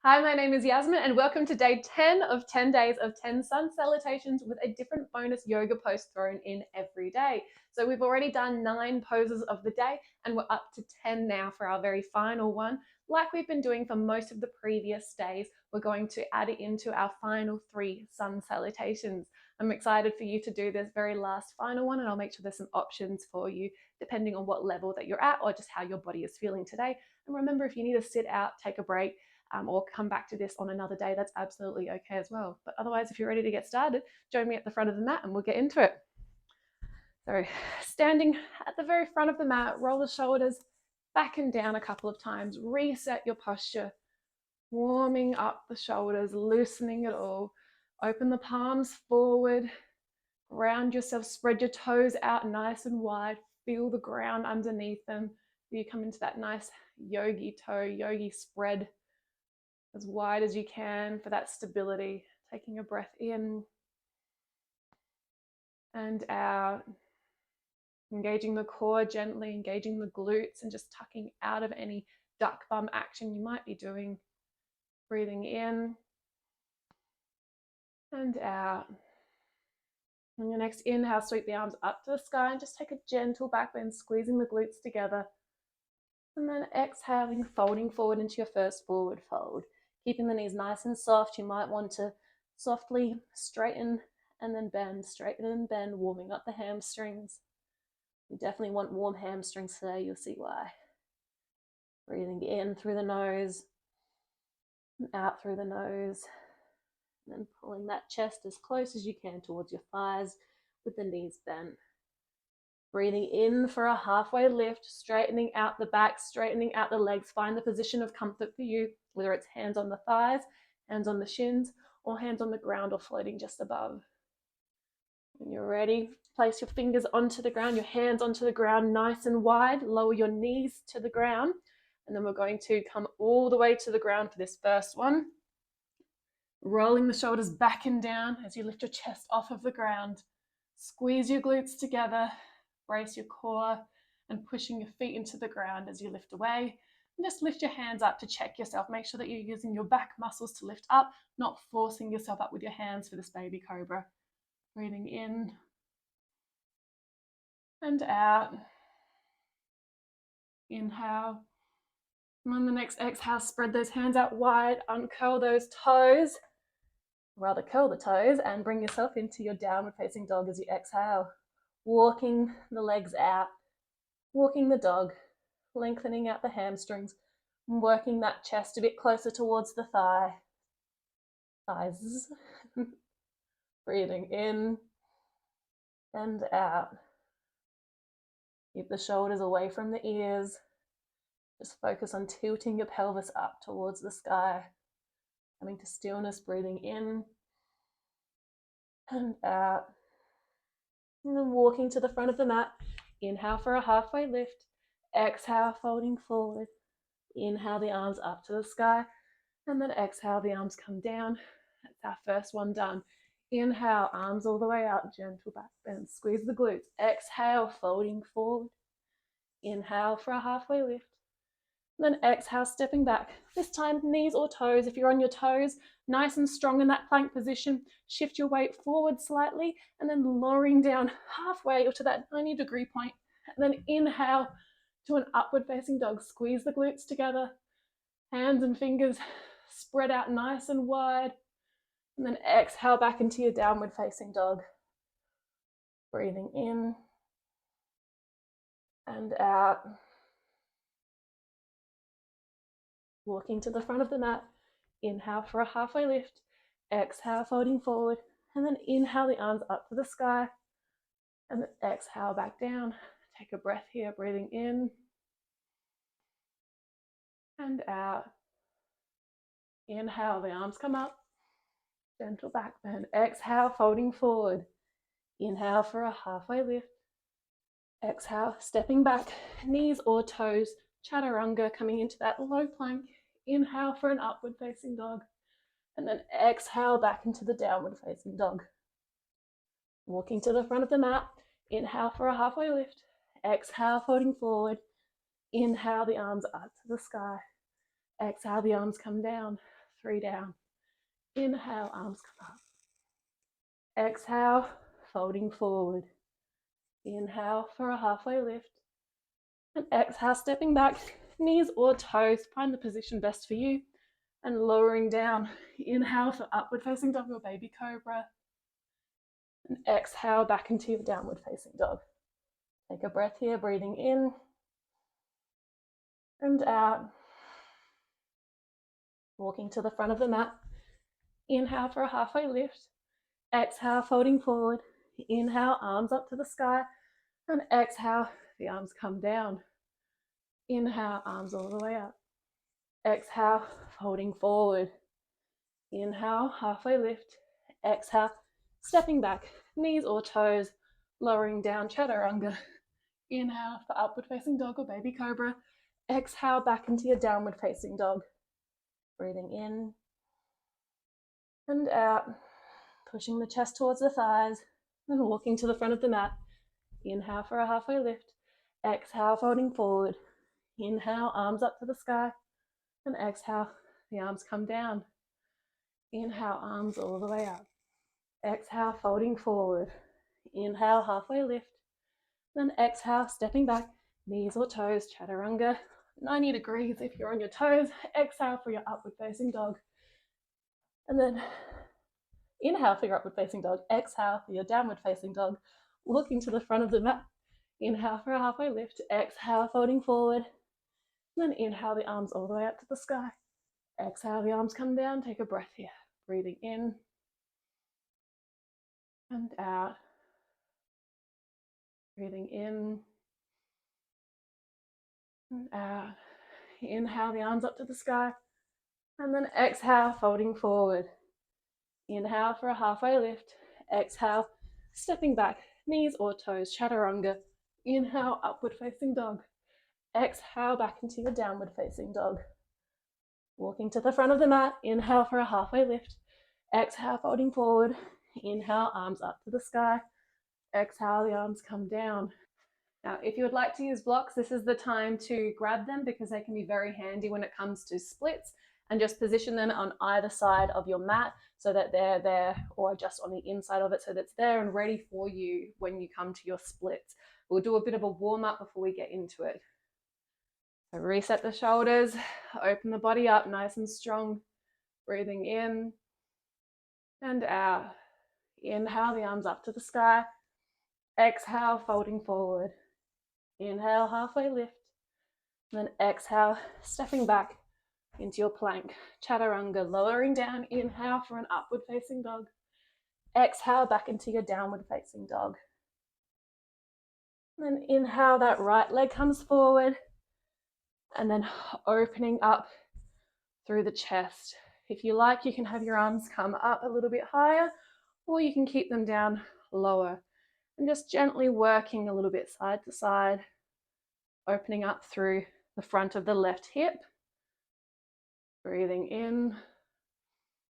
Hi, my name is Yasmin and welcome to day 10 of 10 days of 10 sun salutations with a different bonus yoga pose thrown in every day. So we've already done 9 poses of the day and we're up to 10 now for our very final one. Like we've been doing for most of the previous days, we're going to add it into our final 3 sun salutations. I'm excited for you to do this very last final one, and I'll make sure there's some options for you depending on what level that you're at or just how your body is feeling today. And remember, if you need to sit out, take a break, or come back to this on another day, that's absolutely okay as well. But otherwise, if you're ready to get started, join me at the front of the mat and we'll get into it. So standing at the very front of the mat, roll the shoulders back and down a couple of times, reset your posture, warming up the shoulders, loosening it all. Open the palms forward, ground yourself, spread your toes out nice and wide, feel the ground underneath them. You come into that nice yogi toe, yogi spread as wide as you can for that stability. Taking a breath in and out. Engaging the core gently, engaging the glutes and just tucking out of any duck bum action you might be doing. Breathing in and out. On your next inhale, sweep the arms up to the sky and just take a gentle back bend, squeezing the glutes together. And then exhaling, folding forward into your first forward fold. Keeping the knees nice and soft. You might want to softly straighten and then bend, straighten and bend, warming up the hamstrings. You definitely want warm hamstrings today, you'll see why. Breathing in through the nose and out through the nose. And then pulling that chest as close as you can towards your thighs with the knees bent. Breathing in for a halfway lift, straightening out the back, straightening out the legs. Find the position of comfort for you, whether it's hands on the thighs, hands on the shins, or hands on the ground or floating just above. When you're ready, place your fingers onto the ground, your hands onto the ground nice and wide. Lower your knees to the ground. And then we're going to come all the way to the ground for this first one. Rolling the shoulders back and down as you lift your chest off of the ground. Squeeze your glutes together. Brace your core and pushing your feet into the ground as you lift away. And just lift your hands up to check yourself. Make sure that you're using your back muscles to lift up, not forcing yourself up with your hands for this baby cobra. Breathing in and out. Inhale. And on the next exhale, spread those hands out wide, uncurl those toes, rather curl the toes, and bring yourself into your downward facing dog as you exhale. Walking the legs out, walking the dog, lengthening out the hamstrings, and working that chest a bit closer towards the thighs. Breathing in and out. Keep the shoulders away from the ears. Just focus on tilting your pelvis up towards the sky. Coming to stillness, breathing in and out. And then walking to the front of the mat. Inhale for a halfway lift. Exhale, folding forward. Inhale the arms up to the sky. And then exhale, the arms come down. That's our first one done. Inhale, arms all the way out, gentle back bend. Squeeze the glutes. Exhale, folding forward. Inhale for a halfway lift. And then exhale, stepping back. This time, knees or toes. If you're on your toes, nice and strong in that plank position. Shift your weight forward slightly and then lowering down halfway or to that 90-degree point. And then inhale to an upward facing dog. Squeeze the glutes together. Hands and fingers spread out nice and wide. And then exhale back into your downward facing dog. Breathing in and out. Walking to the front of the mat. Inhale for a halfway lift. Exhale, folding forward. And then inhale the arms up to the sky. And then exhale back down. Take a breath here, breathing in and out. Inhale, the arms come up. Gentle back bend. Exhale, folding forward. Inhale for a halfway lift. Exhale, stepping back, knees or toes. Chaturanga, coming into that low plank. Inhale for an upward facing dog. And then exhale back into the downward facing dog. Walking to the front of the mat. Inhale for a halfway lift. Exhale, folding forward. Inhale the arms up to the sky. Exhale, the arms come down. 3 down. Inhale, arms come up. Exhale, folding forward. Inhale for a halfway lift. And exhale, stepping back, knees or toes. Find the position best for you. And lowering down. Inhale for upward facing dog or baby cobra. And exhale back into your downward facing dog. Take a breath here, breathing in and out. Walking to the front of the mat. Inhale for a halfway lift. Exhale, folding forward. Inhale, arms up to the sky. And exhale, the arms come down. Inhale, arms all the way up. Exhale, folding forward. Inhale, halfway lift. Exhale, stepping back, knees or toes, lowering down, chaturanga. Inhale for upward facing dog or baby cobra. Exhale back into your downward facing dog. Breathing in and out, pushing the chest towards the thighs and walking to the front of the mat. Inhale for a halfway lift. Exhale, folding forward. Inhale, arms up to the sky. And exhale, the arms come down. Inhale, arms all the way up. Exhale, folding forward. Inhale, halfway lift. Then exhale, stepping back, knees or toes, chaturanga. 90 degrees if you're on your toes. Exhale for your upward facing dog. And then inhale for your upward facing dog. Exhale for your downward facing dog. Looking to the front of the mat. Inhale for a halfway lift. Exhale, folding forward. And then inhale the arms all the way up to the sky. Exhale, the arms come down. Take a breath here. Breathing in and out. Breathing in and out. Inhale the arms up to the sky. And then exhale, folding forward. Inhale for a halfway lift. Exhale, stepping back, knees or toes, chaturanga. Inhale, upward facing dog. Exhale, back into your downward facing dog. Walking to the front of the mat. Inhale for a halfway lift. Exhale, folding forward. Inhale, arms up to the sky. Exhale, the arms come down. Now, if you would like to use blocks, this is the time to grab them because they can be very handy when it comes to splits, and just position them on either side of your mat so that they're there, or just on the inside of it so that it's there and ready for you when you come to your splits. We'll do a bit of a warm up before we get into it. So reset the shoulders, open the body up nice and strong, breathing in and out. Inhale, the arms up to the sky. Exhale, folding forward. Inhale, halfway lift. And then exhale, stepping back into your plank. Chaturanga, lowering down. Inhale for an upward facing dog. Exhale, back into your downward facing dog. And then inhale, that right leg comes forward. And then opening up through the chest. If you like, you can have your arms come up a little bit higher, or you can keep them down lower. And just gently working a little bit side to side, opening up through the front of the left hip. Breathing in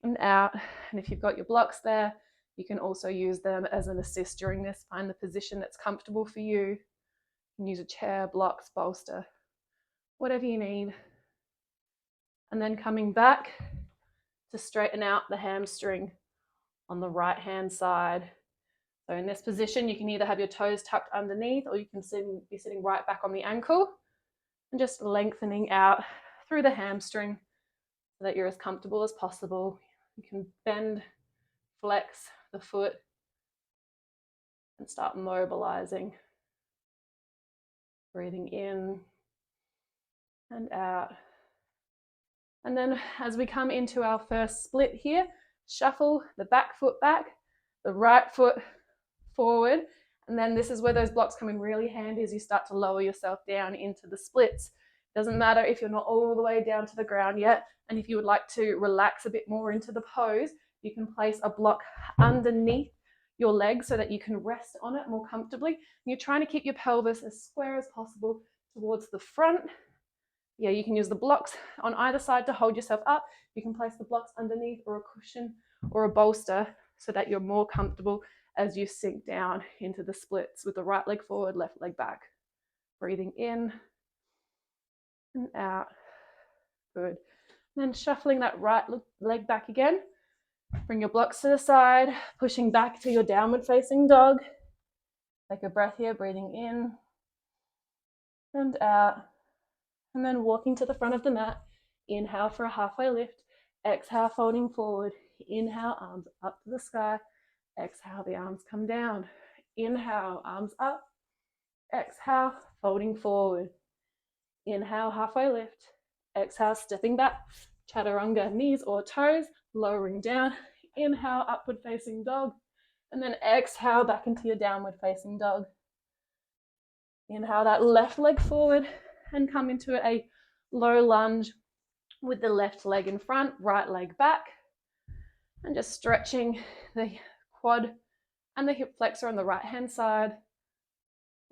and out. And if you've got your blocks there, you can also use them as an assist during this. Find the position that's comfortable for you. You can use a chair, blocks, bolster, whatever you need. And then coming back to straighten out the hamstring on the right hand side. So in this position, you can either have your toes tucked underneath, or you can be sitting right back on the ankle and just lengthening out through the hamstring so that you're as comfortable as possible. You can bend, flex the foot and start mobilizing. Breathing in and out. And then as we come into our first split here, shuffle the back foot back, the right foot forward, and then this is where those blocks come in really handy as you start to lower yourself down into the splits. Doesn't matter if you're not all the way down to the ground yet, and if you would like to relax a bit more into the pose, you can place a block underneath your legs so that you can rest on it more comfortably. And you're trying to keep your pelvis as square as possible towards the front. Yeah, you can use the blocks on either side to hold yourself up. You can place the blocks underneath, or a cushion or a bolster, so that you're more comfortable as you sink down into the splits with the right leg forward, left leg back. Breathing in and out. Good. Then shuffling that right leg back again. Bring your blocks to the side, pushing back to your downward facing dog. Take a breath here, breathing in and out. And then walking to the front of the mat. Inhale for a halfway lift. Exhale, folding forward. Inhale, arms up to the sky. Exhale, the arms come down. Inhale, arms up. Exhale, folding forward. Inhale, halfway lift. Exhale, stepping back. Chaturanga, knees or toes, lowering down. Inhale, upward facing dog. And then exhale, back into your downward facing dog. Inhale that left leg forward and come into a low lunge with the left leg in front, right leg back. And just stretching the quad and the hip flexor on the right hand side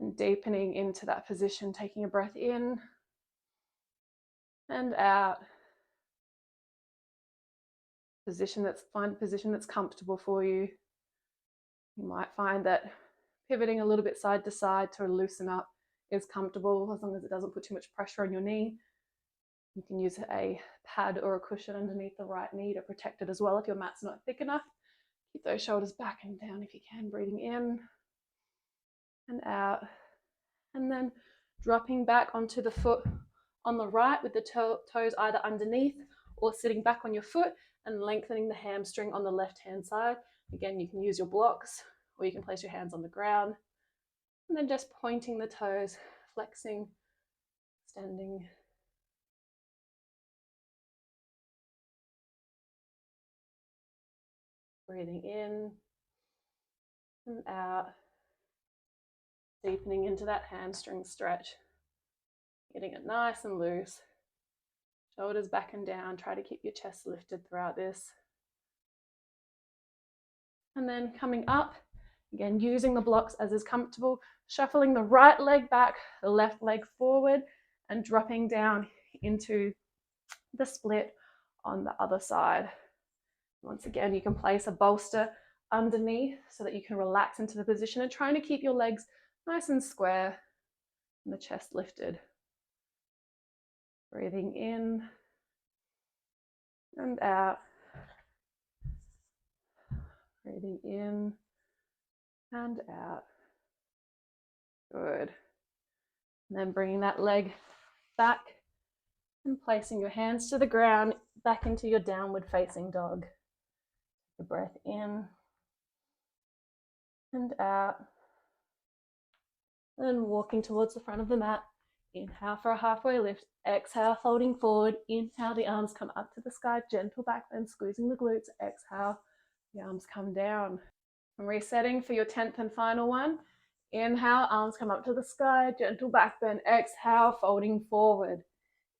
and deepening into that position, taking a breath in and out. Find a position that's comfortable for you. You might find that pivoting a little bit side to side to loosen up is comfortable, as long as it doesn't put too much pressure on your knee. You can use a pad or a cushion underneath the right knee to protect it as well if your mat's not thick enough. Keep those shoulders back and down if you can, breathing in and out. And then dropping back onto the foot on the right with the toes either underneath or sitting back on your foot and lengthening the hamstring on the left hand side. Again, you can use your blocks or you can place your hands on the ground. And then just pointing the toes, flexing, extending. Breathing in and out. Deepening into that hamstring stretch. Getting it nice and loose. Shoulders back and down. Try to keep your chest lifted throughout this. And then coming up, again, using the blocks as is comfortable, shuffling the right leg back, the left leg forward, and dropping down into the split on the other side. Once again, you can place a bolster underneath so that you can relax into the position and trying to keep your legs nice and square and the chest lifted. Breathing in and out. Breathing in and out. Good. And then bringing that leg back and placing your hands to the ground back into your downward facing dog. Take a breath in and out. And walking towards the front of the mat. Inhale for a halfway lift. Exhale, folding forward. Inhale, the arms come up to the sky. Gentle back bend, squeezing the glutes. Exhale, the arms come down. And resetting for your 10th and final one. Inhale, arms come up to the sky. Gentle back bend. Exhale, folding forward.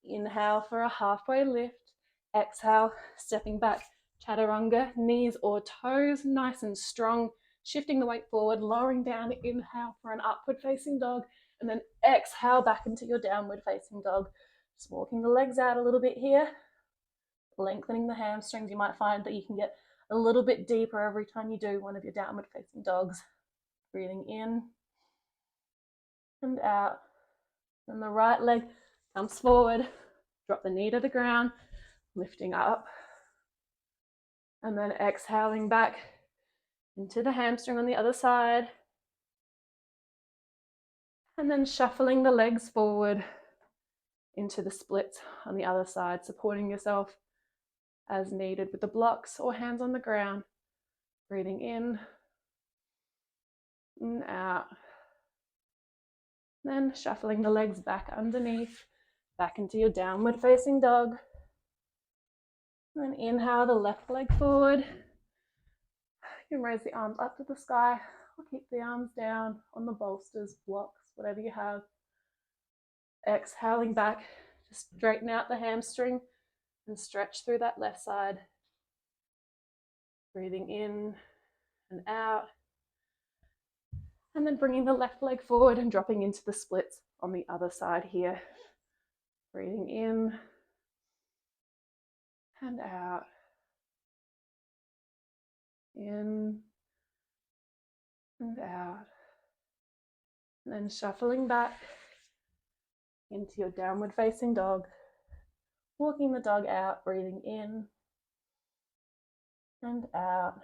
Inhale for a halfway lift. Exhale, stepping back. Chaturanga, knees or toes, nice and strong. Shifting the weight forward, lowering down. Inhale for an upward facing dog. And then exhale back into your downward facing dog. Just walking the legs out a little bit here. Lengthening the hamstrings. You might find that you can get a little bit deeper every time you do one of your downward facing dogs. Breathing in and out. And the right leg comes forward. Drop the knee to the ground. Lifting up. And then exhaling back into the hamstring on the other side. And then shuffling the legs forward into the splits on the other side, supporting yourself as needed with the blocks or hands on the ground. Breathing in and out. Then shuffling the legs back underneath, back into your downward facing dog. Then inhale the left leg forward. You can raise the arms up to the sky or keep the arms down on the bolsters, blocks, whatever you have. Exhaling back, just straighten out the hamstring and stretch through that left side. Breathing in and out. And then bringing the left leg forward and dropping into the splits on the other side here. Breathing in and out. In and out. And then shuffling back into your downward facing dog Walking the dog out, breathing in and out.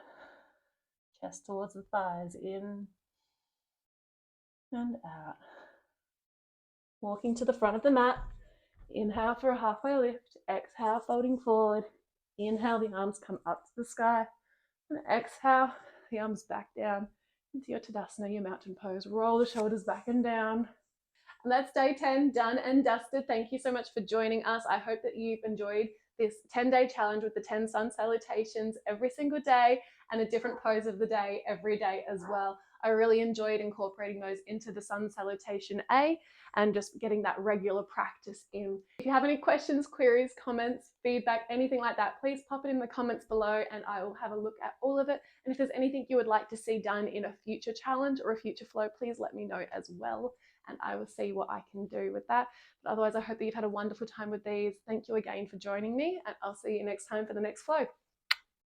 Chest towards the thighs, in and out. Walking to the front of the mat. Inhale for a halfway lift. Exhale, folding forward. Inhale, the arms come up to the sky. And exhale, the arms back down into your Tadasana, your mountain pose. Roll the shoulders back and down. And that's day 10 done and dusted. Thank you so much for joining us. I hope that you've enjoyed this 10-day challenge with the 10 sun salutations every single day and a different pose of the day every day as well. I really enjoyed incorporating those into the sun salutation A and just getting that regular practice in. If you have any questions, queries, comments, feedback, anything like that, please pop it in the comments below and I will have a look at all of it. And if there's anything you would like to see done in a future challenge or a future flow, please let me know as well. And I will see what I can do with that. But otherwise, I hope that you've had a wonderful time with these. Thank you again for joining me, and I'll see you next time for the next flow.